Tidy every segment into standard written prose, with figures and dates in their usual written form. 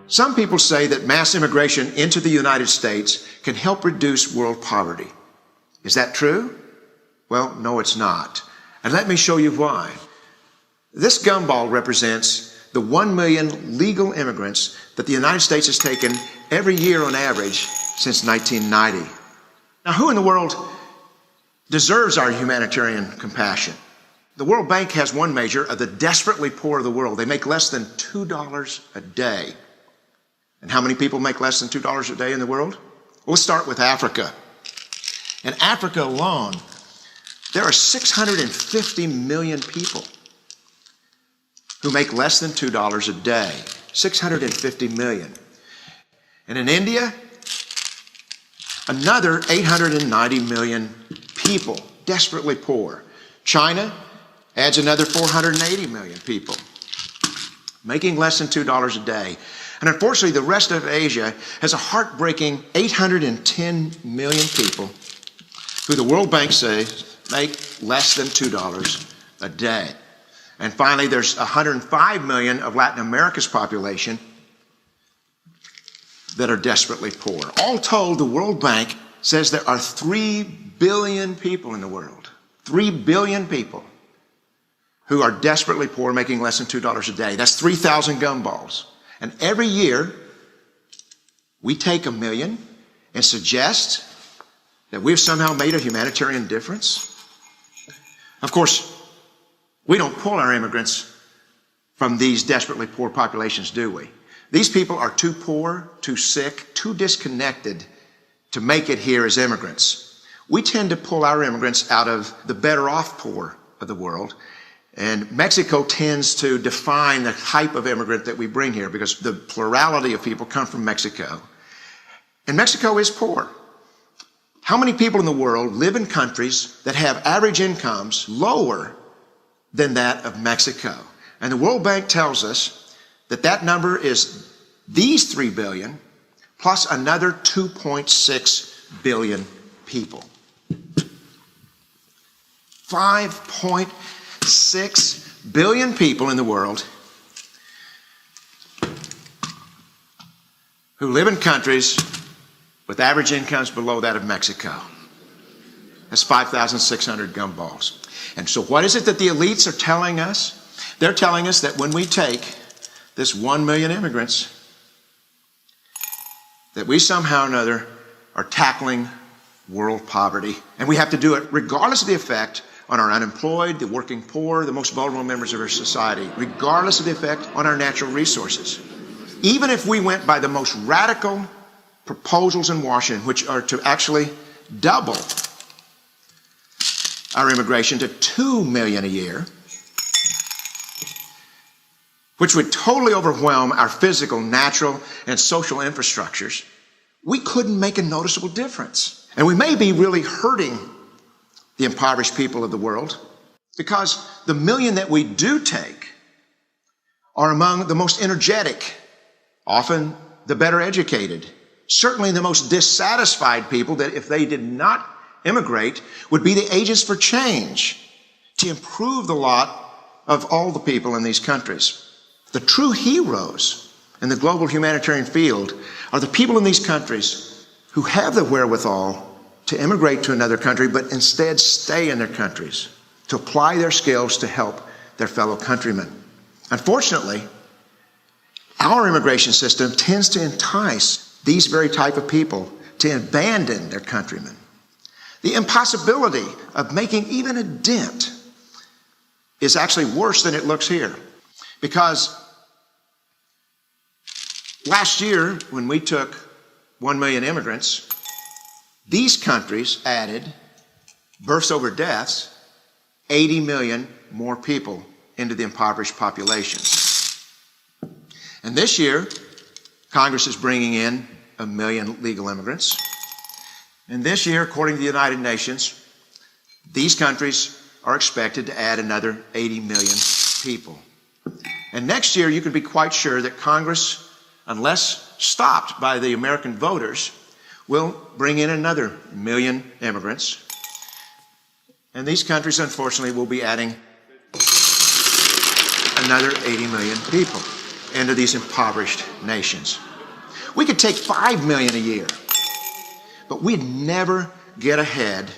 Some people say that mass immigration into the United States can help reduce world poverty. Is that true? Well, no, it's not. And let me show you why. This gumball represents the 1 million legal immigrants that the United States has taken every year on average since 1990. Now, who in the world deserves our humanitarian compassion? The World Bank has one measure of the desperately poor of the world. They make less than $2 a day. And how many people make less than $2 a day in the world? Well, let's start with Africa. In Africa alone, there are 650 million people who make less than $2 a day. 650 million. And in India, another 890 million people, desperately poor. China adds another 480 million people, making less than $2 a day. And unfortunately, the rest of Asia has a heartbreaking 810 million people who the World Bank says make less than $2 a day. And finally, there's 105 million of Latin America's population that are desperately poor. All told, the World Bank says there are 3 billion people in the world. 3 billion people who are desperately poor, making less than $2 a day. That's 3,000 gumballs. And every year, we take 1 million and suggest that we've somehow made a humanitarian difference. Of course, we don't pull our immigrants from these desperately poor populations, do we? These people are too poor, too sick, too disconnected to make it here as immigrants. We tend to pull our immigrants out of the better off poor of the world. And Mexico tends to define the type of immigrant that we bring here because the plurality of people come from Mexico. And Mexico is poor. How many people in the world live in countries that have average incomes lower than that of Mexico? And the World Bank tells us that that number is these 3 billion plus another 2.6 billion people. 5.6 billion people in the world who live in countries with average incomes below that of Mexico. That's 5,600 gumballs. And so what is it that the elites are telling us? They're telling us that when we take this 1 million immigrants, that we somehow or another are tackling world poverty. And we have to do it regardless of the effect on our unemployed, the working poor, the most vulnerable members of our society, regardless of the effect on our natural resources. Even if we went by the most radical proposals in Washington, which are to actually double our immigration to 2 million a year, which would totally overwhelm our physical, natural, and social infrastructures, we couldn't make a noticeable difference. And we may be really hurting the impoverished people of the world because the million that we do take are among the most energetic, often the better educated, certainly the most dissatisfied people that if they did not immigrate would be the agents for change to improve the lot of all the people in these countries. The true heroes in the global humanitarian field are the people in these countries who have the wherewithal to immigrate to another country, but instead stay in their countries, to apply their skills to help their fellow countrymen. Unfortunately, our immigration system tends to entice these very type of people to abandon their countrymen. The impossibility of making even a dent is actually worse than it looks here. Because last year, when we took 1 million immigrants, these countries added, births over deaths, 80 million more people into the impoverished population. And this year, Congress is bringing in 1 million legal immigrants. And this year, according to the United Nations, these countries are expected to add another 80 million people. And next year, you can be quite sure that Congress, unless stopped by the American voters, will bring in another 1 million immigrants. And these countries, unfortunately, will be adding another 80 million people. into these impoverished nations. We could take 5 million a year, but we'd never get ahead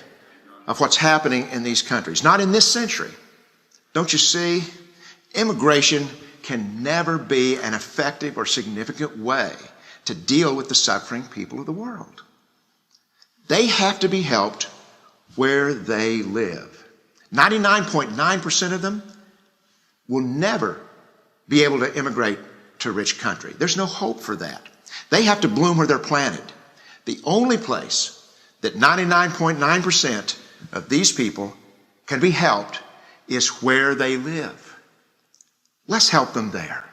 of what's happening in these countries. Not in this century. Don't you see? Immigration can never be an effective or significant way to deal with the suffering people of the world. They have to be helped where they live. 99.9% of them will never be able to immigrate to a rich country. There's no hope for that. They have to bloom where they're planted. The only place that 99.9% of these people can be helped is where they live. Let's help them there.